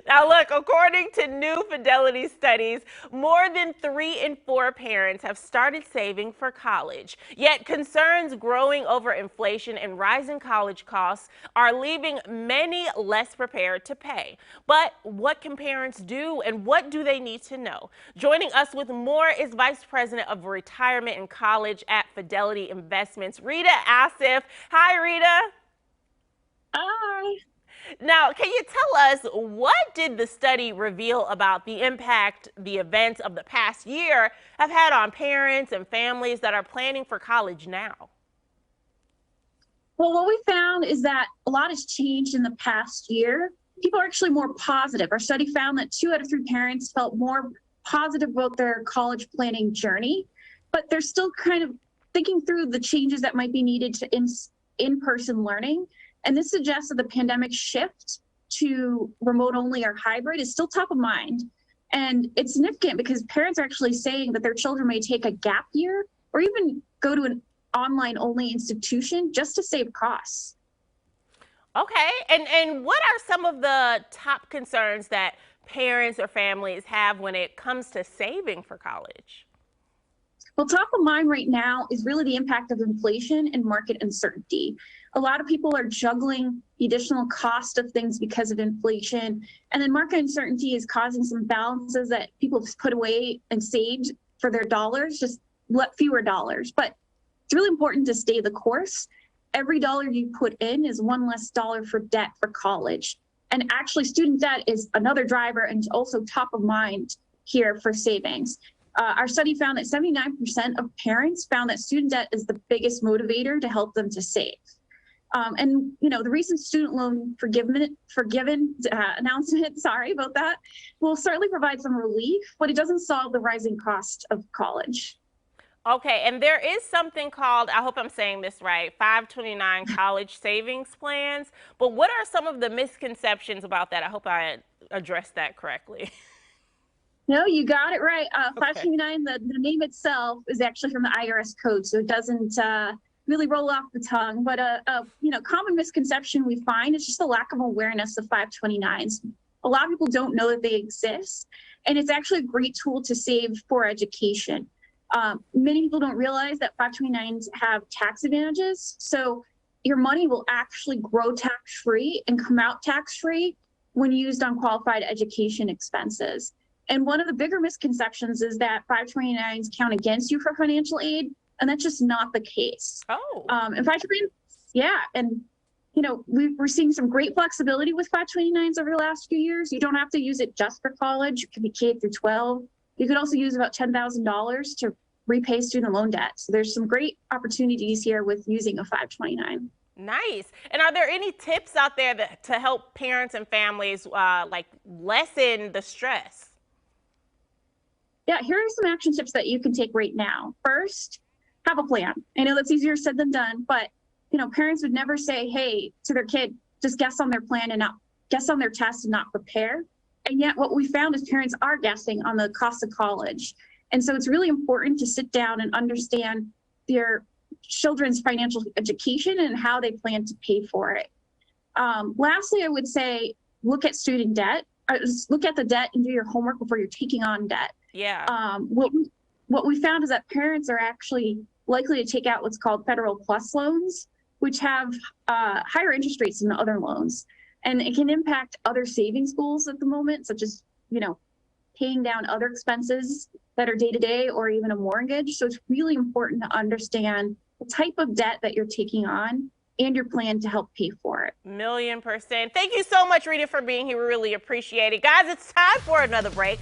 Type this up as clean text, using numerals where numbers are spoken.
Now, look, according to new Fidelity studies, more than 3 in 4 parents have started saving for college. Yet concerns growing over inflation and rising college costs are leaving many less prepared to pay. But what can parents do, and what do they need to know? Joining us with more is Vice President of Retirement and College at Fidelity Investments, Rita Asif. Hi, Rita. Hi. Now, can you tell us, what did the study reveal about the impact the events of the past year have had on parents and families that are planning for college now? Well, what we found is that a lot has changed in the past year. People are actually more positive. Our study found that 2 out of 3 parents felt more positive about their college planning journey, but they're still kind of thinking through the changes that might be needed to in-person learning. And this suggests that the pandemic shift to remote only or hybrid is still top of mind. And it's significant because parents are actually saying that their children may take a gap year or even go to an online only institution just to save costs. Okay, and what are some of the top concerns that parents or families have when it comes to saving for college? Well, top of mind right now is really the impact of inflation and market uncertainty. A lot of people are juggling the additional cost of things because of inflation. And then market uncertainty is causing some balances that people have put away and saved for their dollars, just fewer dollars. But it's really important to stay the course. Every dollar you put in is one less dollar for debt for college. And actually, student debt is another driver and also top of mind here for savings. Our study found that 79% of parents found that student debt is the biggest motivator to help them to save. And the recent student loan forgiven announcement, sorry about that, will certainly provide some relief, but it doesn't solve the rising cost of college. Okay, and there is something called, I hope I'm saying this right, 529 college savings plans. But what are some of the misconceptions about that? I hope I addressed that correctly. No, you got it right. Okay. 529, the name itself is actually from the IRS code, so it doesn't really roll off the tongue. But common misconception we find is just the lack of awareness of 529s. A lot of people don't know that they exist, and it's actually a great tool to save for education. Many people don't realize that 529s have tax advantages, so your money will actually grow tax-free and come out tax-free when used on qualified education expenses. And one of the bigger misconceptions is that 529s count against you for financial aid, and that's just not the case. Oh. And 529, yeah, and we're seeing some great flexibility with 529s over the last few years. You don't have to use it just for college. It can be K through 12. You could also use about $10,000 to repay student loan debt. So there's some great opportunities here with using a 529. Nice. And are there any tips out there to help parents and families lessen the stress? Yeah, here are some action tips that you can take right now. First, have a plan. I know that's easier said than done, but parents would never say, hey, to their kid, just guess on their plan and not guess on their test and not prepare. And yet what we found is parents are guessing on the cost of college. And so it's really important to sit down and understand their children's financial education and how they plan to pay for it. Lastly, I would say, look at student debt. Look at the debt and do your homework before you're taking on debt. Yeah. What we found is that parents are actually likely to take out what's called Federal Plus loans, which have higher interest rates than the other loans. And it can impact other savings goals at the moment, such as, paying down other expenses that are day-to-day or even a mortgage. So it's really important to understand the type of debt that you're taking on and your plan to help pay for it. 1,000,000%. Thank you so much, Rita, for being here. We really appreciate it. Guys, it's time for another break.